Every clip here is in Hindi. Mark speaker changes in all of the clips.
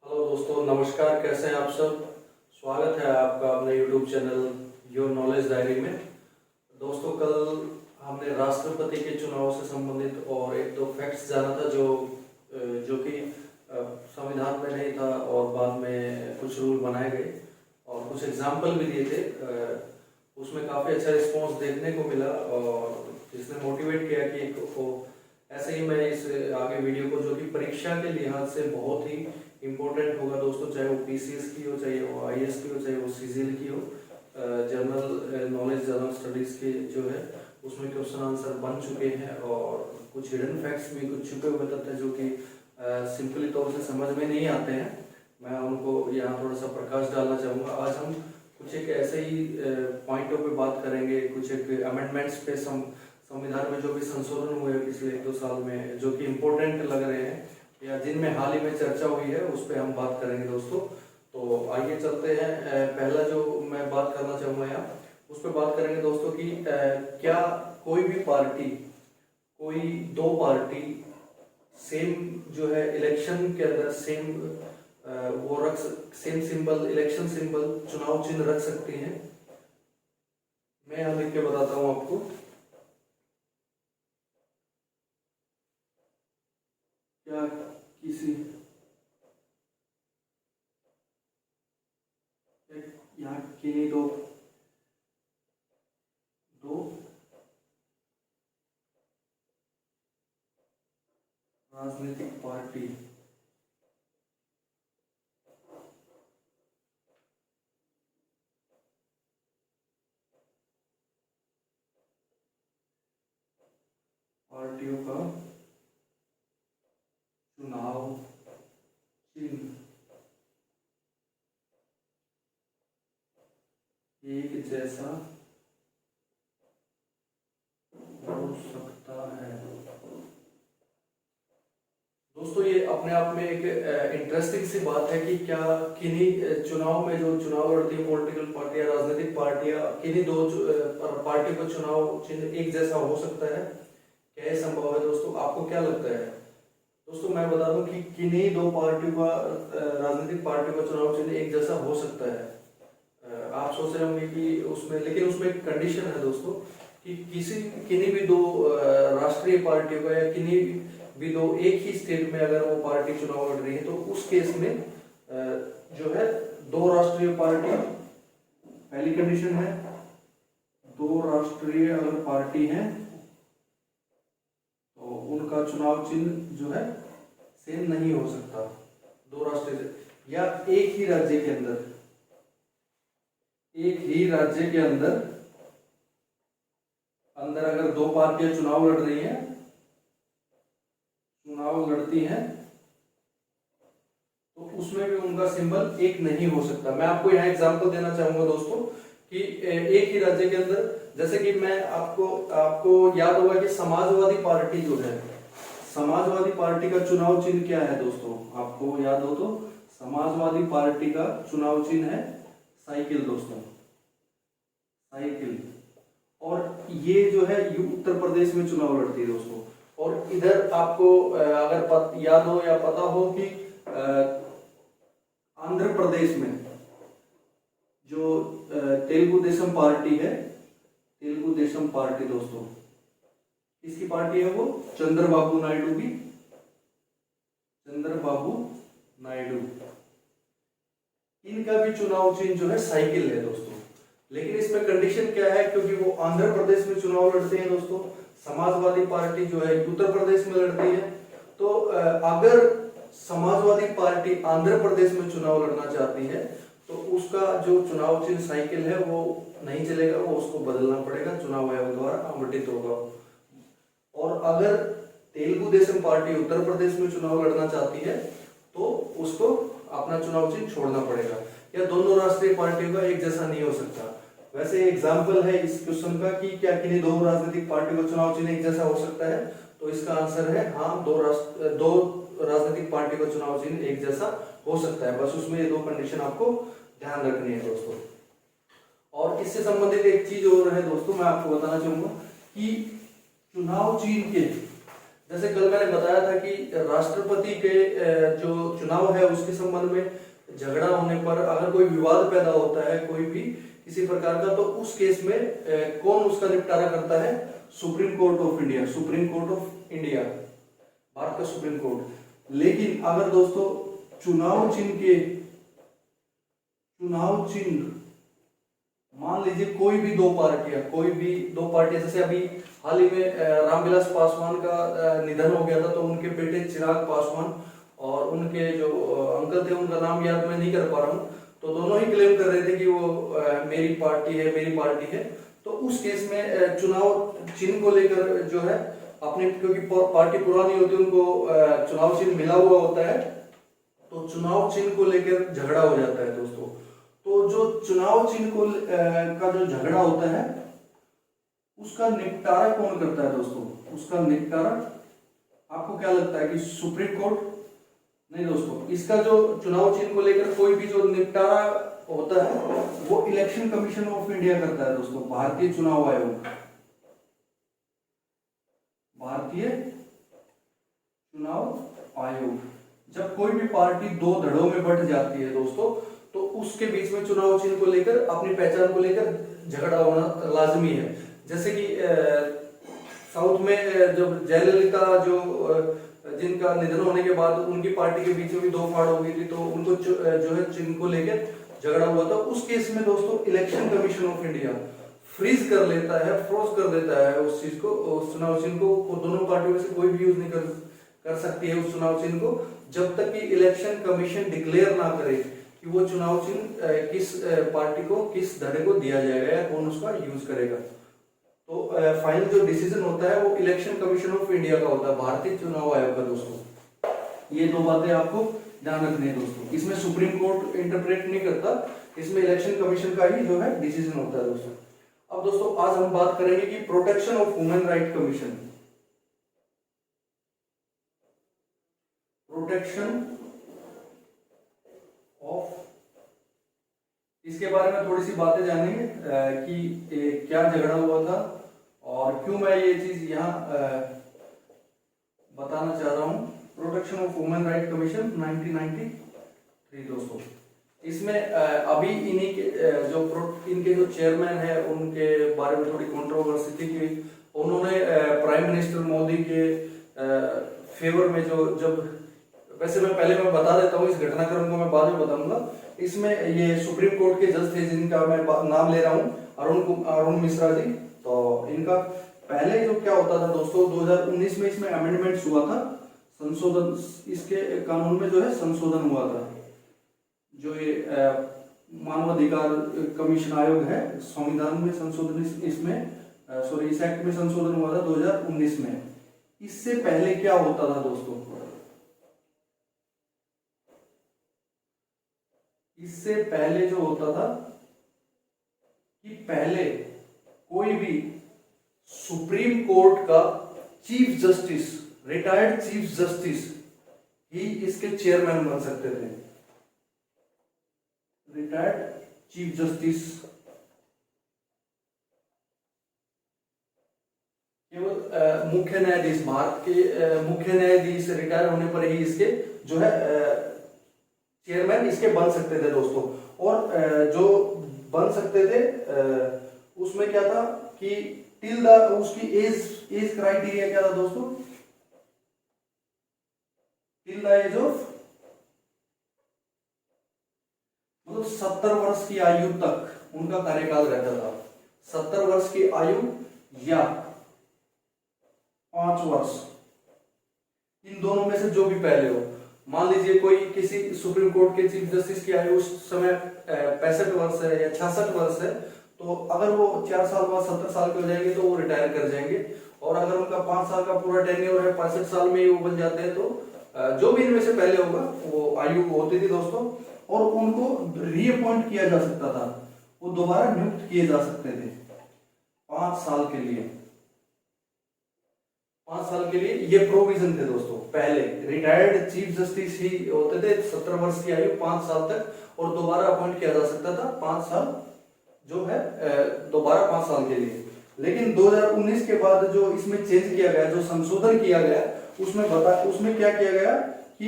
Speaker 1: हेलो दोस्तों, नमस्कार। कैसे हैं आप सब। स्वागत है आपका अपने YouTube channel your knowledge diary में। दोस्तों, कल हमने राष्ट्रपति के चुनाव से संबंधित और एक दो फैक्ट्स जाना था जो कि संविधान में नहीं था और बाद में कुछ रूल बनाए गए और कुछ एग्जाम्पल भी दिए थे। उसमें काफ़ी अच्छा रिस्पॉन्स देखने को मिला और जिसने मोटिवेट किया कि ऐसे ही मैं इस आगे वीडियो को, जो कि परीक्षा के लिहाज से बहुत ही इम्पोर्टेंट होगा दोस्तों, चाहे वो पीसीएस की हो, चाहे वो आईएएस की हो, चाहे वो सीजीएल की हो, जनरल नॉलेज, जनरल स्टडीज के जो है उसमें क्वेश्चन आंसर बन चुके हैं और कुछ हिडन फैक्ट्स भी, कुछ छुपे हुए तथ्य जो कि सिंपली तौर से समझ में नहीं आते हैं, मैं उनको यहाँ थोड़ा सा प्रकाश डालना चाहूँगा। आज हम कुछ एक ऐसे ही पॉइंटों पे बात करेंगे, कुछ एक अमेंडमेंट्स पे, संविधान में जो भी संशोधन हुए पिछले 1-2 साल में, जो कि इम्पोर्टेंट लग रहे हैं या जिनमें हाल ही में चर्चा हुई है, उस पर हम बात करेंगे दोस्तों। तो आइए चलते हैं। पहला जो मैं बात करना चाहूँगा यहाँ, उस पर बात करेंगे दोस्तों कि क्या कोई भी पार्टी, कोई दो पार्टी सेम जो है इलेक्शन के अंदर same same symbol, election symbol, चुनाव चिन्ह रख सकती हैं। मैं यहाँ लिख के बताता हूँ आपको। क्या किसी यहाँ किन्हीं दो राजनीतिक पार्टी पार्टियों का चुनाव चिन्ह एक जैसा हो सकता है। दोस्तों, ये अपने आप में एक इंटरेस्टिंग सी बात है कि क्या किन्हीं चुनाव में, जो चुनाव लड़ती है पॉलिटिकल पार्टियां, राजनीतिक पार्टियां, किन्हीं दो पार्टी का चुनाव चिन्ह एक जैसा हो सकता है। क्या ये संभव है दोस्तों? आपको क्या लगता है? दोस्तों, मैं बता दूं कि किन्हीं दो पार्टियों का, राजनीतिक पार्टियों का चुनाव चिन्ह एक जैसा हो सकता है। आप सोच रहे होंगे कि उसमें, लेकिन उसमें एक कंडीशन है दोस्तों कि किन्हीं भी दो राष्ट्रीय पार्टियों का या किन्हीं भी दो एक ही स्टेट में अगर वो पार्टी चुनाव लड़ रही है, तो उस केस में जो है दो राष्ट्रीय पार्टी, पहली कंडीशन है, दो राष्ट्रीय अगर पार्टी है तो उनका चुनाव चिन्ह जो है सेम नहीं हो सकता। दो राष्ट्रीय या एक ही राज्य के अंदर, एक ही राज्य के अंदर अगर दो पार्टियां चुनाव लड़ती हैं तो उसमें भी उनका सिंबल एक नहीं हो सकता। मैं आपको यहाँ एग्जांपल देना चाहूंगा दोस्तों कि एक ही राज्य के अंदर, जैसे कि मैं आपको याद होगा कि समाजवादी पार्टी जो है, समाजवादी पार्टी का चुनाव चिन्ह क्या है दोस्तों? आपको याद हो तो समाजवादी पार्टी का चुनाव चिन्ह है साइकिल दोस्तों, साइकिल। और ये जो है उत्तर प्रदेश में चुनाव लड़ती है दोस्तों। और इधर आपको अगर याद हो या पता हो कि आंध्र प्रदेश में जो तेलुगु देशम पार्टी है, तेलुगु देशम पार्टी दोस्तों, किसकी पार्टी है वो? चंद्रबाबू नायडू की, चंद्रबाबू नायडू। इनका भी चुनाव चिन्ह जो है साइकिल है दोस्तों। लेकिन इसमें कंडीशन क्या है? क्योंकि वो आंध्र प्रदेश में चुनाव लड़ते हैं दोस्तों, समाजवादी पार्टी जो है उत्तर प्रदेश में लड़ती है, तो अगर समाजवादी पार्टी आंध्र प्रदेश में चुनाव लड़ना चाहती है तो उसका जो चुनाव चिन्ह साइकिल है वो नहीं चलेगा, वो उसको बदलना पड़ेगा, चुनाव आयोग द्वारा आवंटित होगा। और अगर तेलुगु देशम पार्टी उत्तर प्रदेश में चुनाव लड़ना चाहती है तो उसको अपना चुनाव चिन्ह छोड़ना पड़ेगा, या दोनों राष्ट्रीय पार्टियों का एक जैसा नहीं हो सकता। वैसे एग्जाम्पल है इस क्वेश्चन का कि क्या किन्हीं दो राजनीतिक पार्टियों का चुनाव चिन्ह एक जैसा हो सकता है, तो इसका आंसर है हाँ, दो राजनीतिक पार्टी का चुनाव चिन्ह एक जैसा हो सकता है। बस उसमें ये दो कंडीशन आपको ध्यान रखनी है दोस्तों। और इससे संबंधित एक चीज और है दोस्तों, मैं आपको बताना चाहूंगा कि चुनाव चिन्ह के जैसे कल मैंने बताया था कि राष्ट्रपति के जो चुनाव है उसके संबंध में झगड़ा होने पर अगर कोई विवाद पैदा होता है कोई भी किसी प्रकार का, तो उस केस में कौन उसका निपटारा करता है? Supreme court of India. Supreme court of India, Bharat का सुप्रीम कोर्ट। लेकिन अगर दोस्तों चुनाव चिन्ह मान लीजिए कोई भी दो पार्टियां, जैसे अभी हाल ही में रामविलास पासवान का निधन हो गया था, तो उनके बेटे चिराग पासवान और उनके जो अंकल थे, उनका नाम याद मैं नहीं कर पा रहा हूँ, तो दोनों ही क्लेम कर रहे थे कि वो मेरी पार्टी है। तो उस केस में चुनाव चिन्ह को लेकर जो है अपनी, क्योंकि पार्टी पुरानी होती है, उनको चुनाव चिन्ह मिला हुआ होता है, तो चुनाव चिन्ह को लेकर झगड़ा हो जाता है दोस्तों। तो जो चुनाव चिन्ह को का जो झगड़ा होता है उसका निपटारा कौन करता है दोस्तों? उसका निपटारा आपको क्या लगता है कि सुप्रीम कोर्ट? नहीं दोस्तों, इसका जो चुनाव चिन्ह को लेकर कोई भी जो निपटारा होता है वो इलेक्शन कमीशन ऑफ इंडिया करता है दोस्तों, भारतीय चुनाव आयोग। भारतीय चुनाव आयोग। जब कोई भी पार्टी दो धड़ों में बंट जाती है दोस्तों, तो उसके बीच में चुनाव चिन्ह को लेकर, अपनी पहचान को लेकर झगड़ा होना लाजमी है। जैसे कि साउथ में जब जयललिता जिनका निधन होने के बाद उनकी पार्टी के बीच में भी दो फाड़ हो गई थी, तो उनको जो है चिन्ह को लेकर झगड़ा हुआ था। उस केस में दोस्तों election commission of India freeze कर लेता है, फ्रोज कर देता है उस चीज को, उस चुनाव चिन्ह को। दोनों पार्टियों में से कोई भी यूज नहीं कर सकती है उस चुनाव चिन्ह को, जब तक कि इलेक्शन कमीशन डिक्लेयर ना करे कि वो चुनाव चिन्ह किस पार्टी को, किस धड़े को दिया जाएगा या कौन उसका यूज करेगा। तो फाइनल जो डिसीजन होता है वो इलेक्शन कमीशन ऑफ इंडिया का होता है, भारतीय चुनाव आयोग का दोस्तों। ये दो बातें आपको ध्यान रखनी है दोस्तों। इसमें सुप्रीम कोर्ट इंटरप्रेट नहीं करता, इसमें इलेक्शन कमीशन का ही जो है डिसीजन होता है दोस्तों। अब दोस्तों आज हम बात करेंगे कि protection of human right commission. Protection of, इसके बारे में थोड़ी सी बातें जानेंगे कि क्या झगड़ा हुआ था और क्यों मैं ये चीज यहाँ बताना चाह रहा हूँ। Protection of human right commission 1993 दोस्तों। इसमें अभी इन्हीं के इनके जो चेयरमैन है उनके बारे में थोड़ी कंट्रोवर्सी थी कि उन्होंने प्राइम मिनिस्टर मोदी के फेवर में वैसे मैं बता देता हूँ, इस घटनाक्रम को मैं बाद में बताऊंगा। इसमें ये सुप्रीम कोर्ट के जज थे जिनका मैं नाम ले रहा हूँ, अरुण मिश्रा जी। तो इनका पहले जो क्या होता था दोस्तों, 2019 में इसमें अमेंडमेंट्स हुआ था, संशोधन, इसके कानून में जो है संशोधन हुआ था। जो ये मानवाधिकार कमीशन आयोग है, संविधान में संशोधन इस एक्ट में संशोधन हुआ था 2019 में। इससे पहले क्या होता था दोस्तों? इससे पहले जो होता था कि पहले कोई भी सुप्रीम कोर्ट का chief justice, retired chief justice ही इसके चेयरमैन बन सकते थे। रिटायर्ड चीफ जस्टिस केवल मुख्य न्यायाधीश, भारत के मुख्य न्यायाधीश रिटायर होने पर ही इसके जो है चेयरमैन इसके बन सकते थे दोस्तों। और जो बन सकते थे उसमें क्या था कि टिल द, उसकी एज क्राइटेरिया क्या था दोस्तों? टिल द एज ऑफ, मतलब 70 वर्ष की आयु तक उनका कार्यकाल रहता था। 70 वर्ष की आयु या 5 वर्ष, इन दोनों में से जो भी पहले हो। मान लीजिए कोई किसी सुप्रीम कोर्ट के चीफ जस्टिस की आयु उस समय 65 वर्ष है या 66 वर्ष है, तो अगर वो 4 साल बाद 70 साल के हो जाएंगे तो वो रिटायर कर जाएंगे। और अगर उनका 5 साल का पूरा टेन्योर है, 65 साल में ही वो बन जाते हैं, तो जो भी इनमें से पहले होगा वो आयु होती थी दोस्तों। और उनको रीअपॉइंट किया जा सकता था, वो दोबारा नियुक्त किए जा सकते थे 5 साल के लिए। 5 साल के लिए ये प्रोविजन थे दोस्तों। पहले रिटायर्ड चीफ जस्टिस ही होते थे, 70 वर्ष की आयु 5 साल तक, और दोबारा अपॉइंट किया जा सकता था 5 साल जो है, दोबारा 5 साल के लिए।
Speaker 2: लेकिन 2019 के बाद जो इसमें चेंज किया गया, जो संशोधन किया गया, उसमें क्या किया गया कि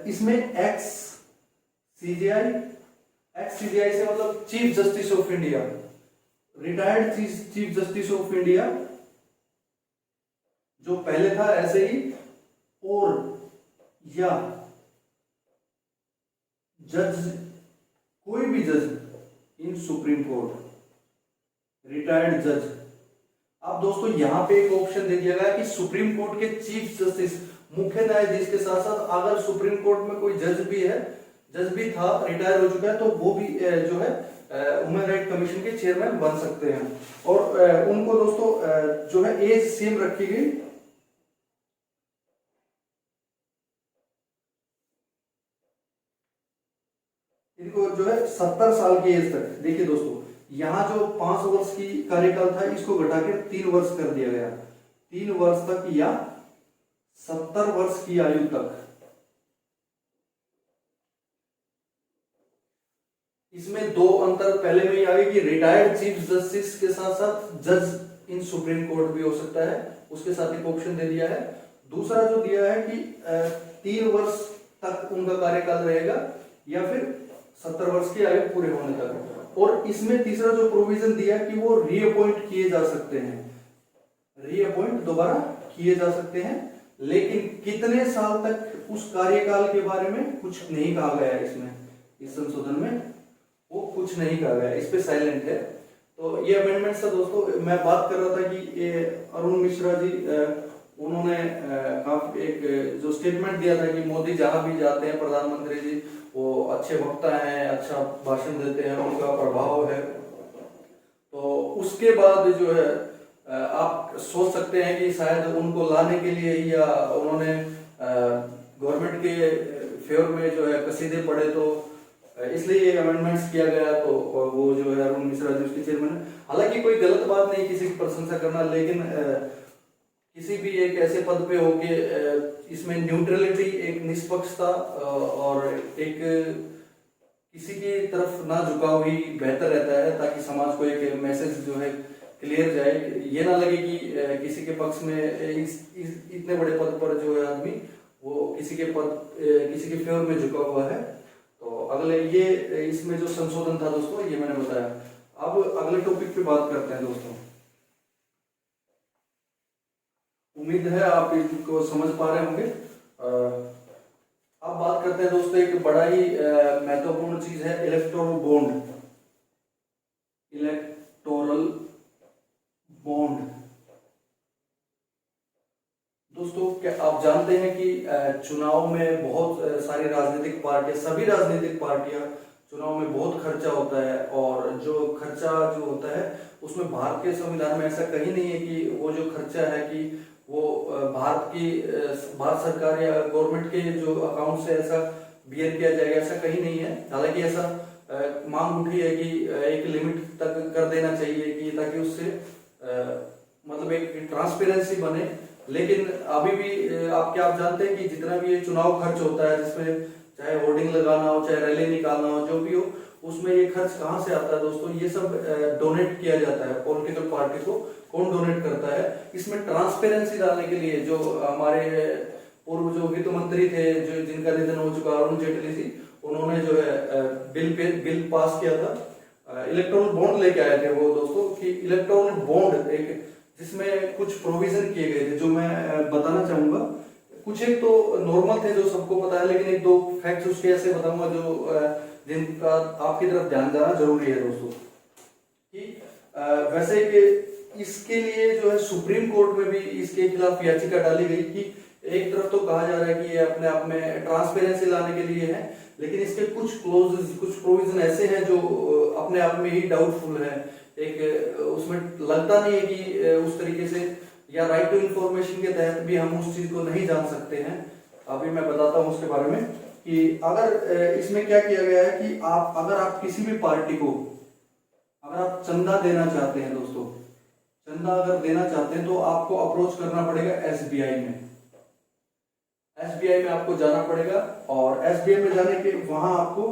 Speaker 2: इसमें एक्स सीजेआई से मतलब chief justice of India, retired chief justice of India जो पहले था ऐसे ही, और या जज, कोई भी जज इन सुप्रीम कोर्ट, रिटायर्ड जज। अब दोस्तों यहां पे एक ऑप्शन दे दिया गया कि सुप्रीम कोर्ट के चीफ जस्टिस, मुख्य न्यायाधीश के साथ साथ अगर सुप्रीम कोर्ट में कोई जज भी था, रिटायर हो चुका है, तो वो भी जो है ह्यूमन राइट कमीशन के चेयरमैन बन सकते हैं। और उनको दोस्तों जो है एज सेम रखी गई, इनको जो है 70 साल की एज तक। देखिए दोस्तों, यहाँ जो 5 वर्ष की कार्यकाल था, इसको घटा के 3 वर्ष कर दिया गया, 3 वर्ष तक या 70 वर्ष की आयु तक। इसमें 2 अंतर पहले में ही आ गए कि रिटायर्ड चीफ जस्टिस के साथ साथ जज इन सुप्रीम कोर्ट भी हो सकता है, उसके साथ एक ऑप्शन दे दिया है। दूसरा जो दिया है कि 3 वर्ष तक उनका कार्यकाल रहेगा या फिर 70 वर्ष की आयु पूरे होने तक। और इसमें तीसरा जो प्रोविजन दिया कि वो रीअपॉइंट किए जा सकते हैं, रीअपॉइंट दोबारा किए जा सकते हैं, लेकिन कितने साल तक उस कार्यकाल के बारे में कुछ नहीं कहा गया है। इसमें इस संशोधन में वो कुछ नहीं कहा गया, इस पे साइलेंट है। तो ये अमेंडमेंट था दोस्तों। मैं बात कर रहा था कि ये अरुण मिश्रा जी उन्होंने काफी एक जो स्टेटमेंट दिया था कि मोदी जहां भी जाते हैं, प्रधानमंत्री जी, वो अच्छे वक्ता हैं, अच्छा भाषण देते हैं, उनका प्रभाव है। तो उसके बाद जो है आप सोच सकते हैं कि शायद उनको लाने के लिए या उन्होंने गवर्नमेंट के फेवर में जो है कसीदे पढ़े, तो इसलिए ये अमेंडमेंट्स किया गया। तो वो जो है अरुण मिश्रा जी उसके चेयरमैन है। हालांकि कोई गलत बात नहीं किसी की प्रशंसा करना, लेकिन किसी भी एक ऐसे पद पे होके इसमें न्यूट्रलिटी, एक निष्पक्षता और एक किसी की तरफ ना झुकाव ही बेहतर रहता है, ताकि समाज को एक मैसेज जो है क्लियर जाए। ये ना लगे कि किसी के पक्ष में इतने बड़े पद पर जो है आदमी वो किसी के फेवर में झुका हुआ है। तो अगले ये इसमें जो संशोधन था दोस्तों, ये मैंने बताया। अब अगले टॉपिक पे बात करते हैं दोस्तों। उम्मीद है आप इसको समझ पा रहे होंगे। अब बात करते हैं दोस्तों, एक बड़ा ही महत्वपूर्ण चीज है इलेक्टोरल बॉन्ड। इलेक्टोरल बॉन्ड दोस्तों, क्या आप जानते हैं कि चुनाव में बहुत सारी राजनीतिक पार्टियां, सभी राजनीतिक पार्टियां चुनाव में बहुत खर्चा होता है, और जो खर्चा जो होता है उसमें भारत के संविधान में ऐसा कहीं नहीं है कि वो जो खर्चा है कि वो भारत सरकार या गवर्नमेंट के जो अकाउंट से ऐसा बियर किया जाएगा, ऐसा कहीं नहीं है। हालांकि ऐसा मांग उठी है कि एक लिमिट तक कर देना चाहिए कि ताकि उससे मतलब एक ट्रांसपेरेंसी बने। लेकिन अभी भी आप जानते हैं कि जितना भी ये चुनाव खर्च होता है, जिसमें चाहे होर्डिंग लगाना हो, चाहे रैली निकालना हो, जो भी हो, उसमें ये खर्च कहाँ से आता है दोस्तों? ये सब डोनेट किया जाता है पॉलिटिकल पार्टी को। कौन डोनेट करता है? इसमें ट्रांसपेरेंसी डालने के लिए जो हमारे पूर्व जो वित्त मंत्री थे, जो जिनका निधन हो चुका, अरुण जेटली जी, उन्होंने जो है बिल पास किया था, इलेक्टोरल बॉन्ड लेके आए थे वो दोस्तों, कि इलेक्टोरल बॉन्ड एक जिसमें कुछ प्रोविजन किए गए थे जो मैं बताना चाहूंगा। कुछ एक तो नॉर्मल थे जो सबको पता है, लेकिन 1-2 फैक्ट्स उसके ऐसे बताऊंगा जो जिनका आपकी तरफ ध्यान देना जरूरी है दोस्तों। कि वैसे कि इसके लिए जो है सुप्रीम कोर्ट में भी इसके खिलाफ याचिका डाली गई कि एक तरफ तो कहा जा रहा है कि ये अपने आप में ट्रांसपेरेंसी लाने के लिए है, लेकिन इसके कुछ क्लोजेस, कुछ प्रोविजन ऐसे हैं जो अपने आप में ही डाउटफुल है। एक उसमें लगता नहीं है कि उस तरीके से, या राइट टू इंफॉर्मेशन के तहत भी हम उस चीज को नहीं जान सकते हैं। अभी मैं बताता हूं उसके बारे में कि अगर इसमें क्या किया गया है कि अगर आप किसी भी पार्टी को अगर आप चंदा देना चाहते हैं दोस्तों, चंदा अगर देना चाहते हैं तो आपको अप्रोच करना पड़ेगा एसबीआई में। एसबीआई में आपको जाना पड़ेगा, और एसबीआई में जाने के वहां आपको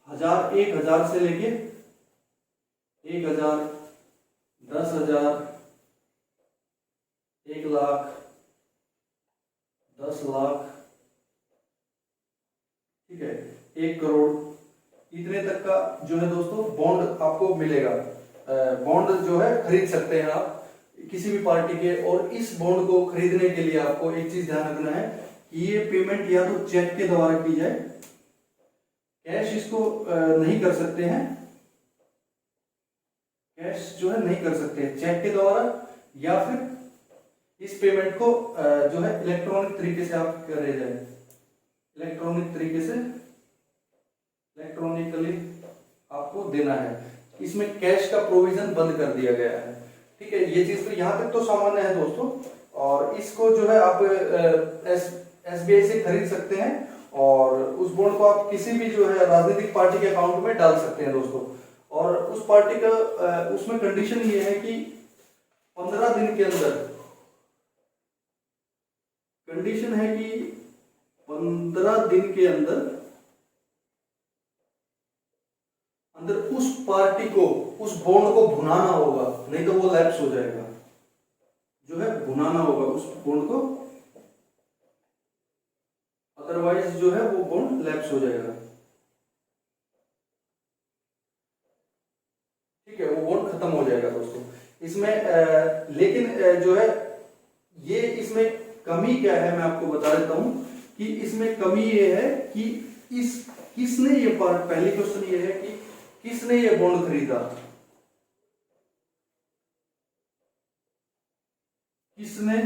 Speaker 2: 1000 से लेके 1000, 10,000, 1,00,000, 10,00,000, ठीक है, 1 करोड़, इतने तक का जो है दोस्तों बॉन्ड आपको मिलेगा। बॉन्ड जो है खरीद सकते हैं आप किसी भी पार्टी के। और इस बॉन्ड को खरीदने के लिए आपको एक चीज ध्यान रखना है कि ये पेमेंट या तो चेक के द्वारा की जाए, कैश इसको नहीं कर सकते हैं, कैश जो है नहीं कर सकते हैं, चेक के द्वारा या फिर इस पेमेंट को जो है इलेक्ट्रॉनिक तरीके से आप करे जाए, इलेक्ट्रॉनिक तरीके से, इलेक्ट्रॉनिकली आपको देना है। इसमें कैश का प्रोविजन बंद कर दिया गया है, ठीक है। ये चीज तो यहाँ तक तो सामान्य है दोस्तों। और इसको जो है आप SBI से खरीद सकते हैं और उस बॉन्ड को आप किसी भी जो है राजनीतिक पार्टी के अकाउंट में डाल सकते हैं दोस्तों। और उस पार्टी का उसमें कंडीशन ये है कि 15 दिन के अंदर, कंडीशन है कि 15 दिन के अंदर उस पार्टी को उस बॉन्ड को भुनाना होगा, नहीं तो वो लैप्स हो जाएगा, जो है भुनाना होगा उस बॉन्ड को, अदरवाइज जो है वो बॉन्ड लैप्स हो जाएगा, ठीक है, वो बॉन्ड खत्म हो जाएगा दोस्तों। इसमें लेकिन जो है ये इसमें कमी क्या है मैं आपको बता देता हूं कि इसमें कमी ये है कि किसने ये पार्ट, पहली क्वेश्चन ये है कि किसने ये बॉन्ड खरीदा, किसने,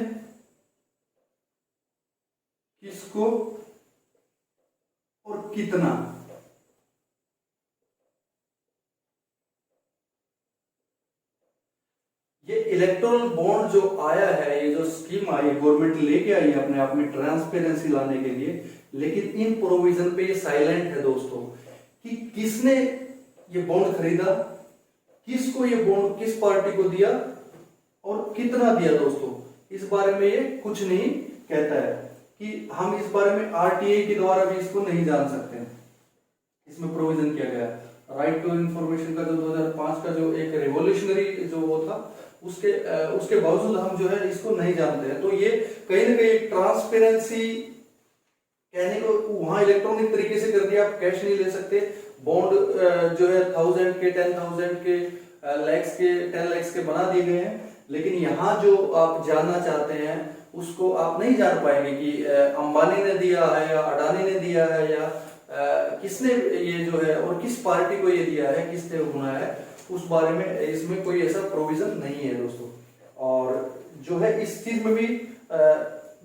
Speaker 2: किसको और कितना। ये इलेक्टोरल बॉन्ड जो आया है, ये जो स्कीम आई गवर्नमेंट लेके आई है अपने आप में ट्रांसपेरेंसी लाने के लिए, लेकिन इन प्रोविजन पे ये साइलेंट है दोस्तों कि किसने ये बॉन्ड खरीदा, किसको ये बॉन्ड, किस पार्टी को दिया और कितना दिया दोस्तों। इस बारे में ये कुछ नहीं कहता है कि हम इस बारे में RTI के द्वारा भी इसको नहीं जान सकते हैं। इसमें प्रोविजन किया गया राइट टू इंफॉर्मेशन का जो 2005 का जो एक रिवॉल्यूशनरी जो वो था, उसके बावजूद हम जो है इसको नहीं जानते हैं। तो ये कहीं ना कहीं ट्रांसपेरेंसी कहने को वहां इलेक्ट्रॉनिक तरीके से कर दिया, आप कैश नहीं ले सकते। बॉन्ड जो है 1000 के, 10,000 के, लैक्स के, 10 लैक्स के बना दिए गए हैं, लेकिन यहाँ जो आप जानना चाहते हैं उसको आप नहीं जान पाएंगे कि अंबानी ने दिया है या अडानी ने दिया है या किसने ये जो है और किस पार्टी को ये दिया है, किसने होना है, उस बारे में इसमें कोई ऐसा प्रोविजन नहीं है दोस्तों। और जो है इस चीज में भी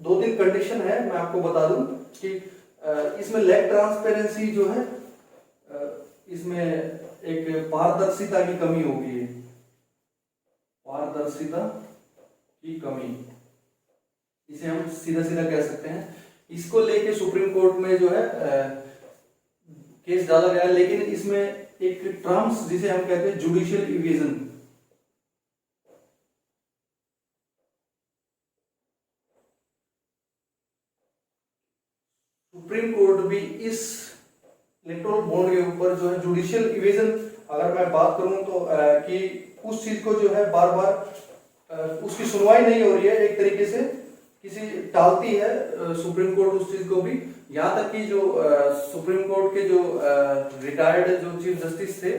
Speaker 2: 2-3 कंडीशन है, मैं आपको बता दूं कि इसमें लैक ट्रांसपेरेंसी जो है, इसमें एक पारदर्शिता की कमी होगी, पारदर्शिता की कमी, इसे हम सीधा सीधा कह सकते हैं। इसको लेके सुप्रीम कोर्ट में जो है केस डाला गया, लेकिन इसमें एक टर्म्स जिसे हम कहते हैं जुडिशियल इवेजन, सुप्रीम कोर्ट भी इस इलेक्टोरल बॉन्ड के ऊपर जो है जुडिशियल इवेजन, अगर मैं बात करूं तो कि उस चीज को जो है बार बार उसकी सुनवाई नहीं हो रही है, एक तरीके से किसी टालती है सुप्रीम कोर्ट उस चीज को भी। यहाँ तक कि जो सुप्रीम कोर्ट के जो रिटायर्ड जो चीफ जस्टिस थे,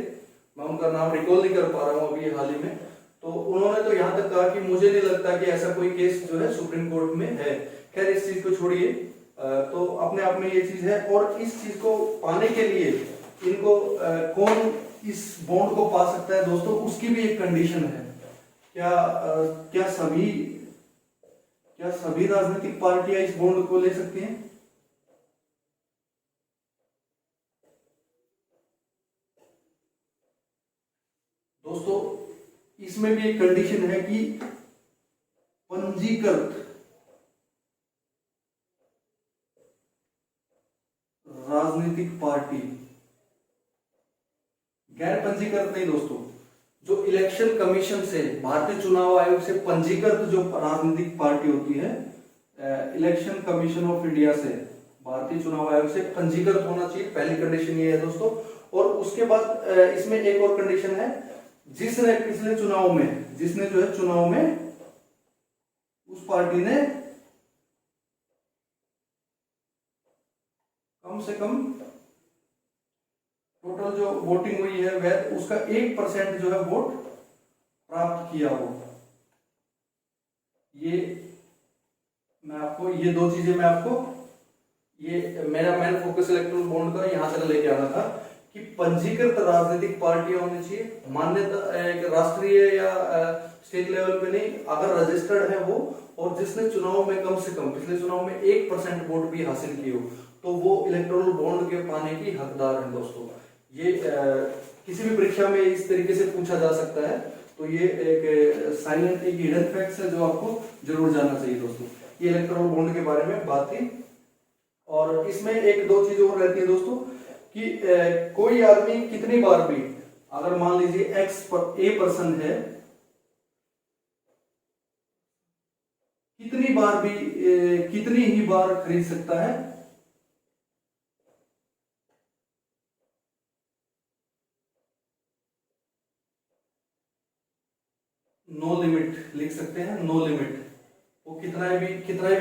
Speaker 2: मैं उनका नाम रिकॉल नहीं कर पा रहा हूँ अभी हाल ही में, तो उन्होंने तो यहाँ तक कहा कि मुझे नहीं लगता कि ऐसा कोई केस जो है सुप्रीम कोर्ट में है। खैर इस चीज को छोड़िए, तो अपने आप में ये चीज है। और इस चीज को पाने के लिए इनको कौन इस बॉन्ड को पा सकता है दोस्तों, उसकी भी एक कंडीशन है। क्या सभी राजनीतिक पार्टियां इस बॉन्ड को ले सकती हैं? दोस्तों इसमें भी एक कंडीशन है कि पंजीकृत राजनीतिक पार्टी, गैर पंजीकृत नहीं दोस्तों, जो इलेक्शन कमीशन से, भारतीय चुनाव आयोग से पंजीकृत जो राजनीतिक पार्टी होती है, इलेक्शन कमीशन ऑफ इंडिया से, भारतीय चुनाव आयोग से पंजीकृत होना चाहिए, पहली कंडीशन ये है दोस्तों। और उसके बाद इसमें एक और कंडीशन है, जिसने पिछले चुनाव में, जिसने जो है चुनाव में उस पार्टी ने कम से कम टोटल जो वोटिंग हुई है वह उसका 1% जो है वोट प्राप्त किया हो। ये मैं आपको ये दो चीजें मैं आपको ये मेरा मेन फोकस इलेक्टोरल बॉन्ड का यहाँ तक लेके आना था कि पंजीकृत राजनीतिक पार्टियां होनी चाहिए, मान्यता एक राष्ट्रीय या स्टेट लेवल पे नहीं, अगर रजिस्टर्ड है वो और जिसने चुनाव में कम से कम पिछले चुनाव में 1% वोट भी हासिल की हो तो वो इलेक्टोरल बॉन्ड के पाने की हकदार है दोस्तों। ये किसी भी परीक्षा में इस तरीके से पूछा जा सकता है, तो ये एक साइलेंट एक हिडन फैक्ट्स है जो आपको जरूर जानना चाहिए दोस्तों। ये इलेक्टोरल बॉन्ड के बारे में बात थी। और इसमें एक दो चीज और रहती है दोस्तों कि कोई आदमी कितनी बार भी, अगर मान लीजिए ए पर्सन है, कितनी बार भी कितनी ही बार खरीद सकता है, नो लिमिट लिख सकते हैं, नो लिमिट। वो कितना भी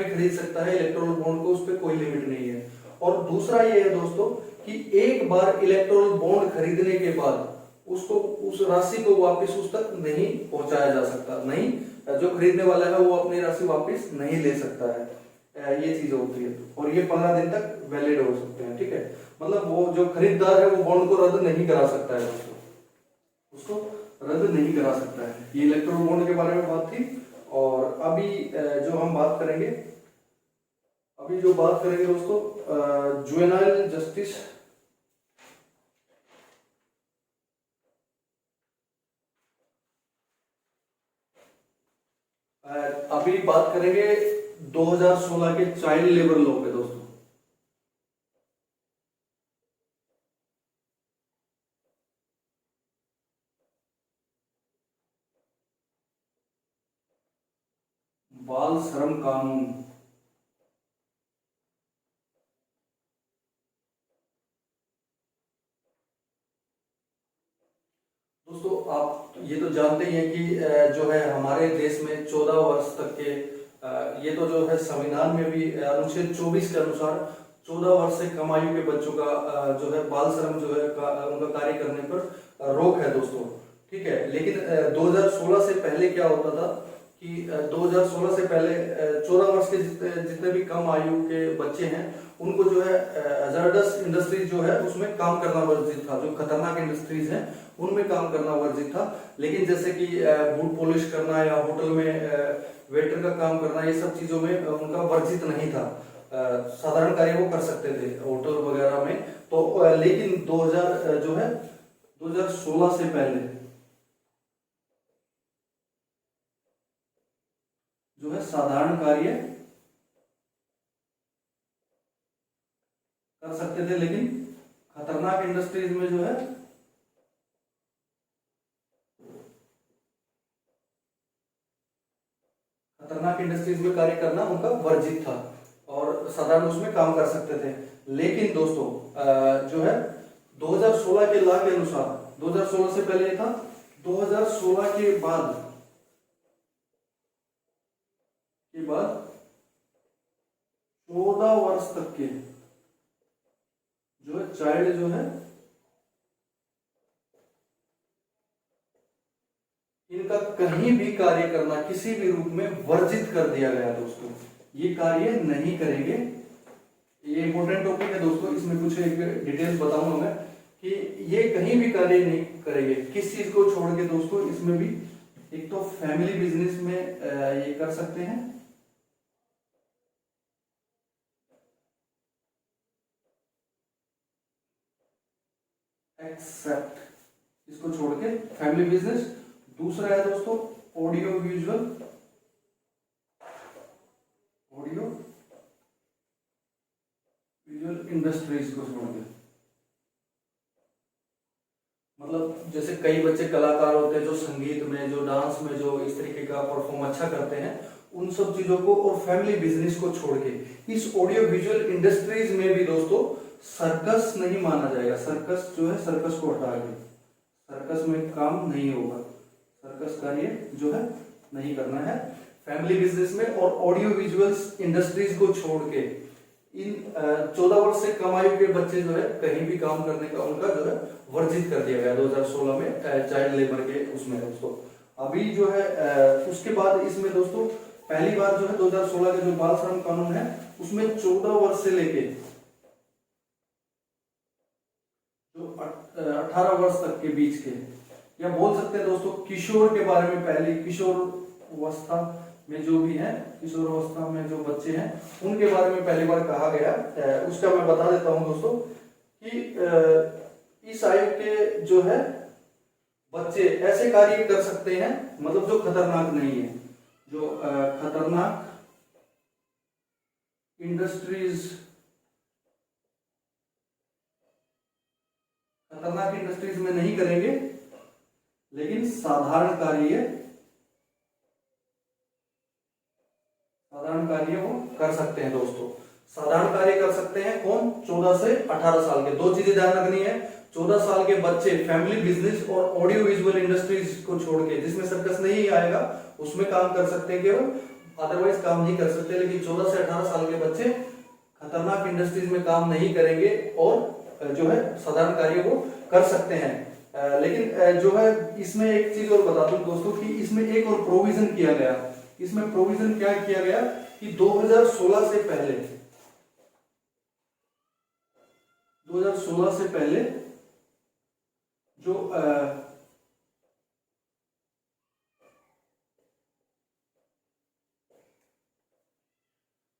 Speaker 2: खरीद सकता है इलेक्टोरल बॉन्ड को, उस पर कोई लिमिट नहीं है। और दूसरा ये है दोस्तों कि एक बार इलेक्टोरल बॉन्ड खरीदने के बाद उसको उस राशि को वापस उस तक नहीं पहुंचाया जा सकता, नहीं जो खरीदने वाला है वो अपनी राशि वापस नहीं ले सकता है। ये चीज होती है और ये 15 दिन तक वैलिड हो सकते हैं, ठीक है। मतलब वो जो खरीदार है वो बॉन्ड को रद्द नहीं करा सकता है दोस्तों, उसको रद्द नहीं करा सकता है। ये इलेक्टोरल बॉन्ड के बारे में बात थी। और अभी जो हम बात करेंगे, दोस्तों जुवेनाइल जस्टिस अभी बात करेंगे 2016 के चाइल्ड लेबर लॉ पे दोस्तों। बाल श्रम कानून, दोस्तों आप ये तो जानते ही हैं कि जो है हमारे देश में 14 वर्ष तक के ये तो जो है संविधान में भी अनुच्छेद 24 के अनुसार 14 वर्ष से कम आयु के बच्चों का जो है बाल श्रम जो है उनका कार्य करने पर रोक है दोस्तों, ठीक है। लेकिन 2016 से पहले क्या होता था कि 2016 से पहले 14 वर्ष के जितने भी कम आयु के बच्चे हैं उनको जो है हजारडस इंडस्ट्रीज जो है उसमें काम करना वर्जित था, जो खतरनाक इंडस्ट्रीज हैं उनमें काम करना वर्जित था। लेकिन जैसे कि बूट पॉलिश करना या होटल में वेटर का काम करना, ये सब चीजों में उनका वर्जित नहीं था, साधारण कार्य वो कर सकते थे होटल वगैरह में। तो लेकिन 2000 जो है 2016 से पहले जो है साधारण कार्य कर सकते थे, लेकिन खतरनाक इंडस्ट्रीज में जो है खतरनाक इंडस्ट्रीज में कार्य करना उनका वर्जित था और साधारण उसमें काम कर सकते थे। लेकिन दोस्तों जो है 2016 के लॉ के अनुसार, 2016 से पहले था, 2016 के बाद 14 वर्ष तक के जो है चाइल्ड जो है इनका कहीं भी कार्य करना किसी भी रूप में वर्जित कर दिया गया दोस्तों। ये कार्य नहीं करेंगे। ये इंपॉर्टेंट टॉपिक है दोस्तों, इसमें कुछ एक डिटेल्स बताऊंगा मैं कि ये कहीं भी कार्य नहीं करेंगे। किस चीज को छोड़ के दोस्तों, इसमें भी एक तो फैमिली बिजनेस में ये कर सकते हैं, एक्सेप्ट इसको छोड़ के फैमिली बिजनेस। दूसरा है दोस्तों ऑडियो विजुअल इंडस्ट्रीज को छोड़ के। मतलब जैसे कई बच्चे कलाकार होते हैं जो संगीत में, जो डांस में, जो इस तरीके का परफॉर्म अच्छा करते हैं, उन सब चीजों को और फैमिली बिजनेस को छोड़ के इस ऑडियो विजुअल इंडस्ट्रीज में भी दोस्तों सर्कस नहीं माना जाएगा। सर्कस जो है, सर्कस को हटा के सर्कस में काम नहीं होगा, सर्कस कार्य जो है नहीं करना है। फैमिली बिजनेस में और ऑडियो विजुअल्स इंडस्ट्रीज को छोड़ के इन 14 वर्ष से कम आयु के बच्चे जो है कहीं भी काम करने का उनका जो है वर्जित कर दिया गया 2016 में चाइल्ड लेबर के उसमें दोस्तों। अभी जो है उसके बाद इसमें दोस्तों पहली बार जो है 2016 का जो बाल श्रम कानून है उसमें 14 वर्ष से लेके जो 18 वर्ष तक के बीच के, या बोल सकते हैं दोस्तों किशोर के बारे में, पहली किशोर अवस्था में जो भी है, किशोर अवस्था में जो बच्चे हैं उनके बारे में पहली बार कहा गया। उसका मैं बता देता हूं दोस्तों कि इस आयु के जो है बच्चे ऐसे कार्य कर सकते हैं मतलब जो खतरनाक नहीं है, जो खतरनाक इंडस्ट्रीज में नहीं करेंगे, लेकिन साधारण कार्य वो कर सकते हैं दोस्तों। साधारण कार्य कर सकते हैं कौन? 14 से 18 साल के। दो चीजें ध्यान रखनी है, 14 साल के बच्चे फैमिली बिजनेस और ऑडियो विजुअल इंडस्ट्रीज को छोड़ के, जिसमें सर्कस नहीं आएगा उसमें काम कर सकते हैं केवल, अदरवाइज काम नहीं कर सकते। लेकिन 14 से 18 साल के बच्चे खतरनाक इंडस्ट्रीज में काम नहीं करेंगे और जो है साधारण कार्य वो कर सकते हैं। लेकिन जो है इसमें एक चीज और बता दूं दोस्तों कि इसमें एक और प्रोविजन किया गया। इसमें प्रोविजन क्या किया गया कि 2016 से पहले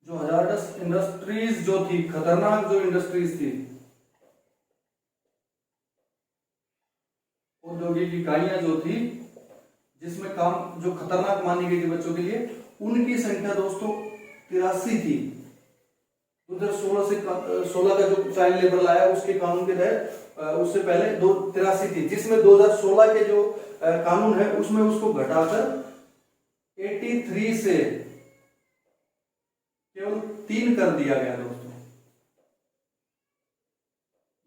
Speaker 2: जो हजारडस इंडस्ट्रीज जो थी, खतरनाक जो इंडस्ट्रीज थी, औद्योगिक इकाइयां जो थी जिसमें काम जो खतरनाक मानी गई थी बच्चों के लिए, उनकी संख्या दोस्तों 83 थी। 2016 से 16 का जो चाइल्ड लेबर लाया उसके कानून के तहत उससे पहले 83 थी, जिसमें 2016 के जो कानून है उसमें उसको घटाकर 83 से केवल 3 कर दिया गया दोस्तों।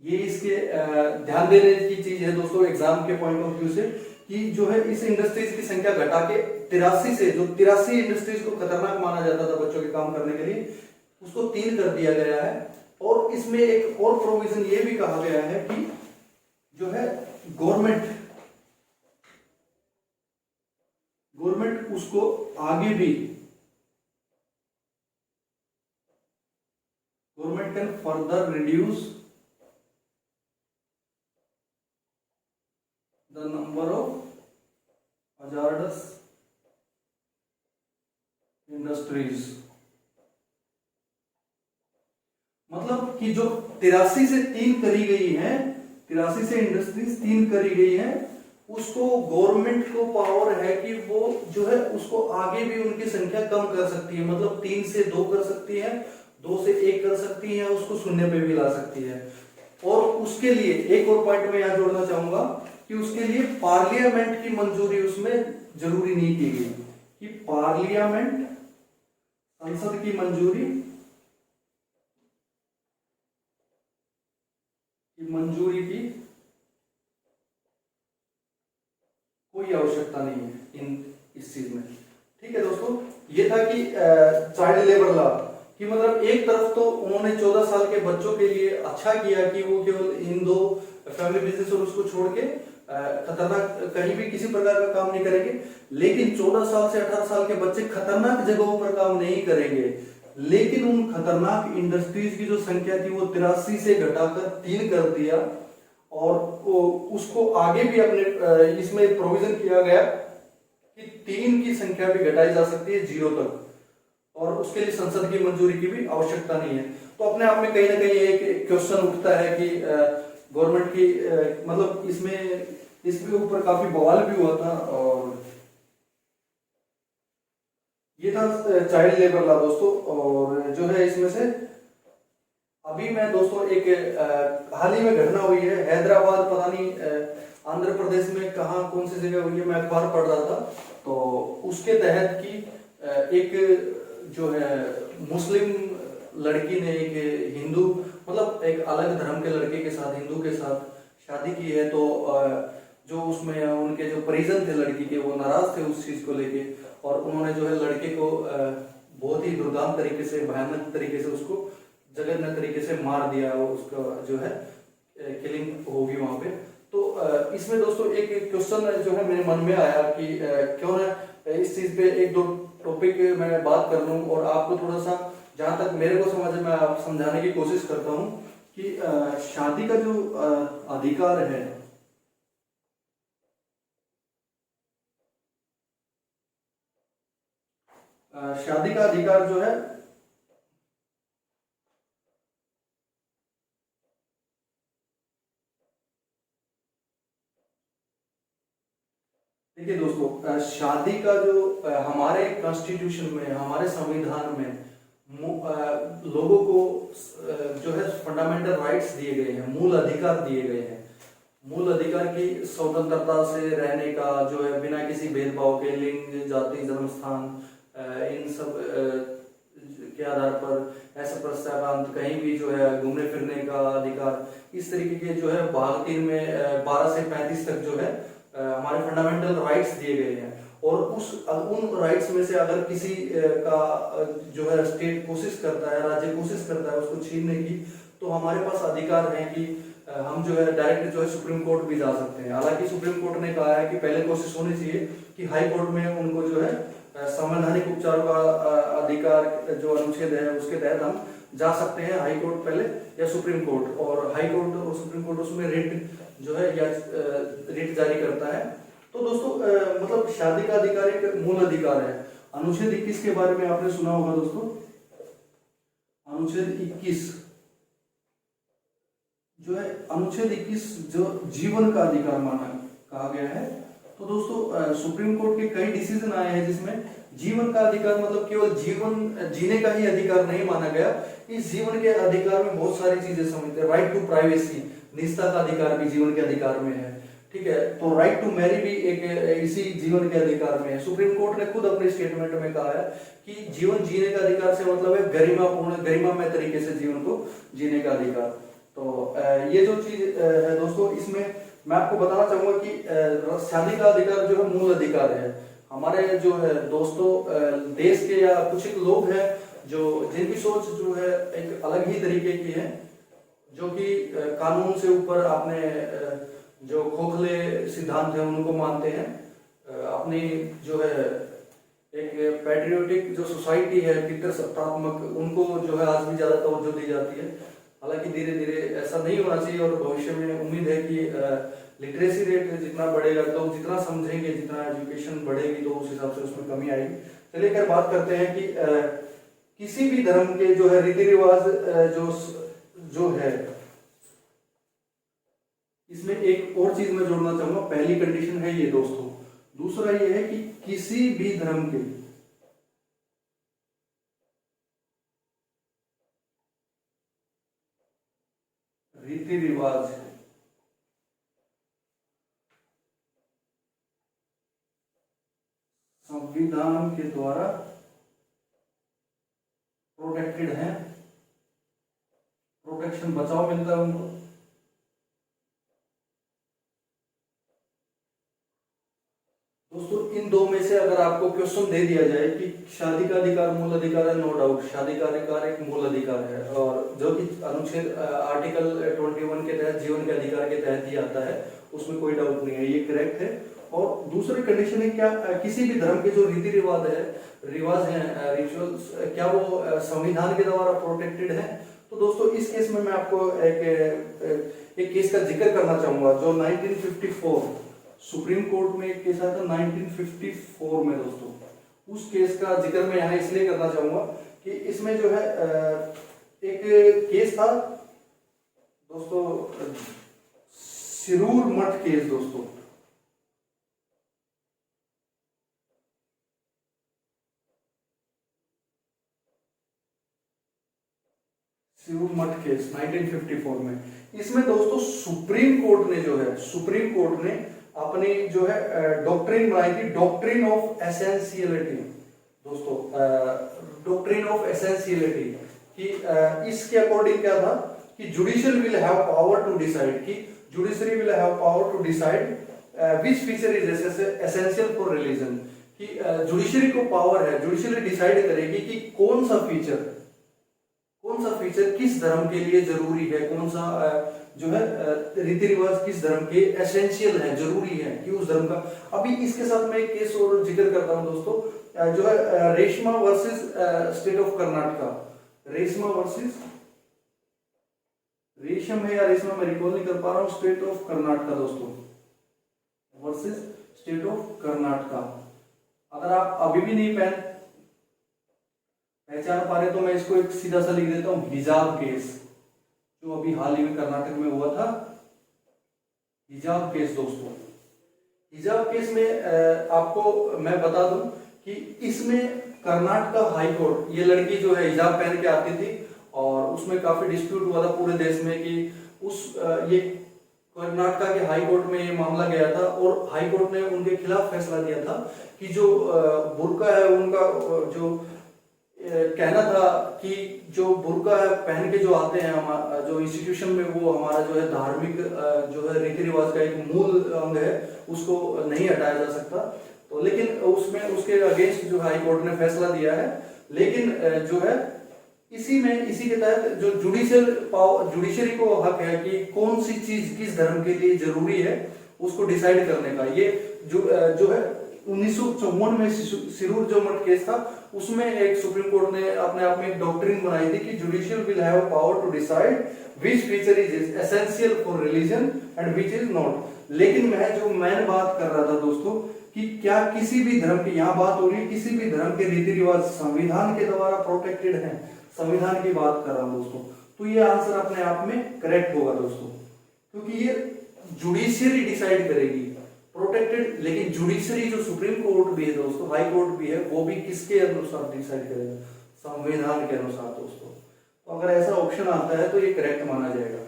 Speaker 2: ये इसके ध्यान देने की चीज है दोस्तों एग्जाम के पॉइंट ऑफ व्यू से, कि जो है इस इंडस्ट्रीज की संख्या घटा के 83 से, जो 83 इंडस्ट्रीज को खतरनाक माना जाता था बच्चों के काम करने के लिए, उसको 3 कर दिया गया है। और इसमें एक और प्रोविजन ये भी कहा गया है कि जो है गवर्नमेंट उसको आगे भी, government can further reduce the number of hazardous industries. मतलब कि जो 83 से 3 करी गई है, 83 से इंडस्ट्रीज 3 करी गई है, उसको गवर्नमेंट को पावर है कि वो जो है उसको आगे भी उनकी संख्या कम कर सकती है। मतलब 3 से 2 कर सकती है, 2 से 1 कर सकती है, उसको शून्य पे भी ला सकती है। और उसके लिए एक और पॉइंट मैं यहां जोड़ना चाहूंगा कि उसके लिए पार्लियामेंट की मंजूरी उसमें जरूरी नहीं की गई, कि पार्लियामेंट, संसद की मंजूरी की कोई आवश्यकता नहीं है इस चीज में। ठीक है दोस्तों, ये था कि चाइल्ड लेबर लॉ कि मतलब एक तरफ तो उन्होंने 14 साल के बच्चों के लिए अच्छा किया कि वो केवल इन 2 फैमिली बिजनेस और उसको छोड़ के खतरनाक कहीं भी किसी प्रकार का काम नहीं करेंगे, लेकिन 14 साल से 18 साल के बच्चे खतरनाक जगहों पर काम नहीं करेंगे। लेकिन उन खतरनाक इंडस्ट्रीज की जो संख्या थी वो 83 से घटाकर 3 कर दिया, और उसको आगे भी अपने इसमें प्रोविजन किया गया कि 3 की संख्या भी घटाई जा सकती है 0 तक, और उसके लिए संसद की मंजूरी की भी आवश्यकता नहीं है। तो अपने आप में कहीं ना कहीं एक क्वेश्चन उठता है कि गवर्नमेंट की मतलब इसके ऊपर काफी बवाल भी हुआ था। और ये था चाइल्ड लेबर लॉ दोस्तों। और जो है इसमें से अभी मैं दोस्तों एक हाल ही में घटना हुई है हैदराबाद, पता नहीं आंध्र प्रदेश में कहाँ कौन सी जगह हुई है, मैं अखबार पढ़ रहा था, तो उसके तहत की एक जो है मुस्लिम लड़की ने एक हिंदू मतलब एक अलग धर्म के लड़के के साथ, हिंदू के साथ शादी की है। तो जो उसमें उनके जो परिजन थे लड़की के, वो नाराज थे उस चीज को लेके, और उन्होंने जो है लड़के को बहुत ही दुर्दांत तरीके से, भयानक तरीके से उसको जघन्य तरीके से मार दिया, उसका जो है किलिंग होगी वहां पे। तो इसमें दोस्तों एक क्वेश्चन जो है मेरे मन में आया कि क्यों ना इस चीज पे एक दो टॉपिक मैं बात कर लूं, और आपको थोड़ा सा जहां तक मेरे को समझ में आप समझाने की कोशिश करता हूं कि शादी का जो अधिकार है, शादी का अधिकार जो है, देखिए दोस्तों, शादी का जो हमारे कॉन्स्टिट्यूशन में, हमारे संविधान में लोगों को जो है फंडामेंटल राइट्स दिए गए हैं, मूल अधिकार दिए गए हैं। मूल अधिकार की स्वतंत्रता से रहने का, जो है बिना किसी भेदभाव के, लिंग, जाति, जन्म स्थान, इन सब के आधार पर ऐसा प्रस्ताव कहीं भी जो है घूमने फिरने का अधिकार, इस तरीके के जो है भाग 3 में 12 से 35 तक जो है हमारे फंडामेंटल राइट्स दिए गए हैं। और उन राइट्स में से अगर किसी का जो है स्टेट कोशिश करता है, राज्य कोशिश करता है उसको छीनने की, तो हमारे पास अधिकार है कि हम जो है डायरेक्ट जो है सुप्रीम कोर्ट भी जा सकते हैं। हालांकि सुप्रीम कोर्ट ने कहा है कि पहले कोशिश होनी चाहिए कि हाई कोर्ट में उनको जो है संवैधानिक उपचारों का अधिकार जो अनुच्छेद है उसके तहत हम जा सकते हैं, हाई कोर्ट पहले या सुप्रीम कोर्ट। और हाई कोर्ट और सुप्रीम कोर्ट उसमें रिट जो है या रिट जारी करता है। तो दोस्तों मतलब शादी का अधिकार एक मूल अधिकार है। अनुच्छेद 21 के बारे में आपने सुना होगा दोस्तों। अनुच्छेद 21 जो है, अनुच्छेद 21 जो जीवन का अधिकार माना कहा गया है। तो दोस्तों सुप्रीम कोर्ट के कई डिसीजन आए हैं जिसमें जीवन का अधिकार मतलब केवल जीवन जीने का ही अधिकार नहीं माना गया। इस जीवन के अधिकार में बहुत सारी चीजें समझते हैं। राइट टू प्राइवेसी, निजता का अधिकार भी जीवन के अधिकार में है, ठीक है। तो राइट टू मैरी भी एक इसी जीवन के अधिकार में है। सुप्रीम कोर्ट ने खुद अपने स्टेटमेंट में कहा है कि जीवन जीने का अधिकार से मतलब है गरिमापूर्ण, गरिमामय तरीके से जीवन को जीने का अधिकार। तो ये जो चीज है दोस्तों, इसमें मैं आपको बताना चाहूंगा कि शादी का अधिकार जो है मूल अधिकार है। हमारे जो है दोस्तों देश के या कुछ एक लोग हैं जो जिनकी सोच जो है एक अलग ही तरीके की है, जो कि कानून से ऊपर अपने जो खोखले सिद्धांत है उनको मानते हैं। अपनी जो है एक पैट्रियोटिक जो सोसाइटी है, पितृसत्तात्मक, उनको जो है आज भी ज्यादा तवज्जो दी जाती है। हालांकि धीरे धीरे ऐसा नहीं होना चाहिए, और भविष्य में उम्मीद है कि लिटरेसी रेट जितना बढ़ेगा, लोग जितना समझेंगे, जितना एजुकेशन बढ़ेगी, तो उस हिसाब से उसमें कमी आएगी। चलिए खैर बात करते हैं कि किसी भी धर्म के जो है रीति रिवाज जो है, इसमें एक और चीज मैं जोड़ना चाहूंगा। पहली कंडीशन है ये दोस्तों। दूसरा ये है कि किसी भी धर्म के रीति रिवाज संविधान के द्वारा प्रोटेक्टेड है, प्रोटेक्शन, बचाव मिलता है उनको। दोस्तों इन दो में से अगर आपको क्वेश्चन दे दिया जाए कि शादी का अधिकार मूल अधिकार है, नो डाउट शादी का अधिकार एक मूल अधिकार है, और जो कि अनुच्छेद आर्टिकल 21 के तहत जीवन के अधिकार के तहत ही आता है, उसमें कोई डाउट नहीं है, ये करेक्ट है। और दूसरी कंडीशन है क्या किसी भी धर्म के जो रीति रिवाज है, रिचुअल्स, क्या वो संविधान के द्वारा प्रोटेक्टेड है। तो दोस्तों इस केस में मैं आपको एक केस का जिक्र करना चाहूंगा, जो 1954 सुप्रीम कोर्ट में एक केस आया था 1954 में दोस्तों। उस केस का जिक्र मैं यहाँ इसलिए करना चाहूंगा कि इसमें जो है एक केस था दोस्तों, सिरूर मठ केस दोस्तों। सिरूर मठ केस 1954 में। इसमें दोस्तों सुप्रीम कोर्ट ने अपनी जो है डॉक्ट्रिन बनाई थी, डॉक्ट्रिन ऑफ एसेंशियलिटी दोस्तों। डॉक्ट्रिन ऑफ एसेंशियलिटी कि इसके अकॉर्डिंग क्या था कि judicial will have power to decide, कि judiciary will have power to decide which feature is essential for religion, कि जुडिशरी को पावर है, जुडिशरी डिसाइड करेगी कि कौन सा फीचर किस धर्म के लिए जरूरी है, कौन सा जो है रीति रिवाज किस धर्म के एसेंशियल है, जरूरी है कि उस धर्म का। अभी इसके साथ मैं एक केस और जिक्र करता हूं दोस्तों, जो है Reshma versus state of Karnataka. Reshma versus, रेशम है या रेशमा मैं रिकॉल नहीं कर पा रहा हूं, स्टेट ऑफ कर्नाटका दोस्तों वर्सेस स्टेट ऑफ कर्नाटका। अगर आप अभी भी नहीं पहचान पा रहे तो मैं इसको एक सीधा सा लिख देता हूं, हिजाब केस, जो अभी हाल ही में कर्नाटक में हुआ था, हिजाब केस दोस्तों। हिजाब केस में आपको मैं बता दूं कि इसमें कर्नाटका हाई कोर्ट, ये लड़की जो है हिजाब पहन के आती थी और उसमें काफी डिस्प्यूट हुआ था पूरे देश में कि ये कर्नाटका के हाई कोर्ट में ये मामला गया था और हाई कोर्ट ने उनके खिलाफ फैसला दिया था कि जो बुर्का है उनका जो कहना था कि जो बुर्का है पहन के जो आते हैं जो इंस्टीट्यूशन में, वो हमारा जो है धार्मिक जो है रीति रिवाज का एक मूल अंग है, उसको नहीं हटाया जा सकता। तो लेकिन उसमें उसके अगेंस्ट जो हाई कोर्ट ने फैसला दिया है। लेकिन जो है इसी के तहत जो जुडिशरी को हक है कि कौन सी चीज किस धर्म के लिए जरूरी है उसको डिसाइड करने का। ये जो है 1954 में सिरूर जो मठ केस था, उसमें एक सुप्रीम कोर्ट ने अपने आप में एक डॉक्ट्रिन बनाई थी कि judicial will have power to decide which feature is essential for religion and which is not. लेकिन मैं बात कर रहा था दोस्तों कि क्या किसी भी धर्म की, यहाँ बात हो रही है किसी भी धर्म के रीति रिवाज संविधान के द्वारा प्रोटेक्टेड है, संविधान की बात कर रहा हूं दोस्तों, तो ये आंसर अपने आप में करेक्ट होगा दोस्तों, क्योंकि ये जुडिशियरी डिसाइड करेगी प्रोटेक्टेड। लेकिन जुडिशरी जो सुप्रीम कोर्ट भी है दोस्तों, हाई कोर्ट भी है, वो भी किसके अनुसार डिसाइड करेगा, संविधान के अनुसार दोस्तों। तो अगर ऐसा ऑप्शन आता है तो ये करेक्ट माना जाएगा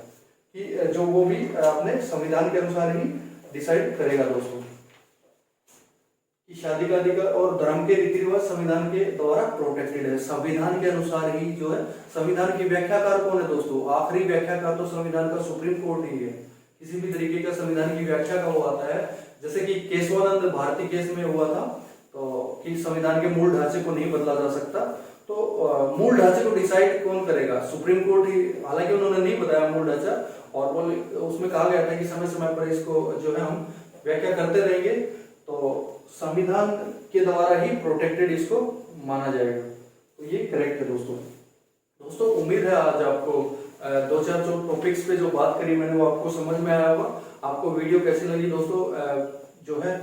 Speaker 2: कि जो वो भी अपने संविधान के अनुसार ही डिसाइड करेगा दोस्तों, कि शादी का और धर्म के रीति रिवाज संविधान के द्वारा प्रोटेक्टेड है, संविधान के अनुसार ही जो है। संविधान की व्याख्याकार कौन है दोस्तों, आखिरी व्याख्याकार तो संविधान का सुप्रीम कोर्ट ही है। किसी भी तरीके का संविधान की व्याख्या का वो आता है, जैसे कि केशवानंद भारती केस में हुआ था, तो कि संविधान के मूल ढांचे को नहीं बदला जा सकता, तो मूल ढांचे को डिसाइड कौन करेगा, सुप्रीम कोर्ट ही। हालांकि उन्होंने नहीं बताया मूल ढांचा, और वो उसमें कहा गया था कि समय समय पर इसको जो है हम व्याख्या करते रहेंगे, तो संविधान के द्वारा ही प्रोटेक्टेड इसको माना जाएगा। तो ये करेक्ट है दोस्तों। उम्मीद है आज आपको दो चार जो टॉपिक्स पे जो बात करी मैंने वो आपको समझ में आया होगा। आपको वीडियो कैसी लगी दोस्तों जो है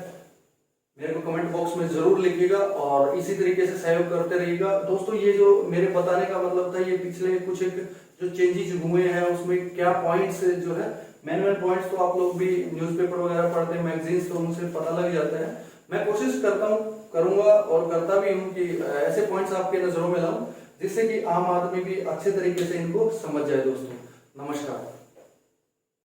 Speaker 2: मेरे को कमेंट बॉक्स में जरूर लिखिएगा और इसी तरीके से सहयोग करते रहिएगा दोस्तों। ये जो मेरे बताने का मतलब था, ये पिछले कुछ एक जो चेंजेस हुए हैं उसमें क्या पॉइंट्स जो है मेन पॉइंट्स, तो आप लोग भी न्यूज़पेपर वगैरह पढ़ते हैं, मैगजीन्स, तो उनसे पता लग जाता है। मैं कोशिश करूंगा और करता भी हूं कि ऐसे पॉइंट्स आपके नजरों में लाऊं जिससे कि आम आदमी भी अच्छे तरीके से इनको समझ जाए दोस्तों। नमस्कार।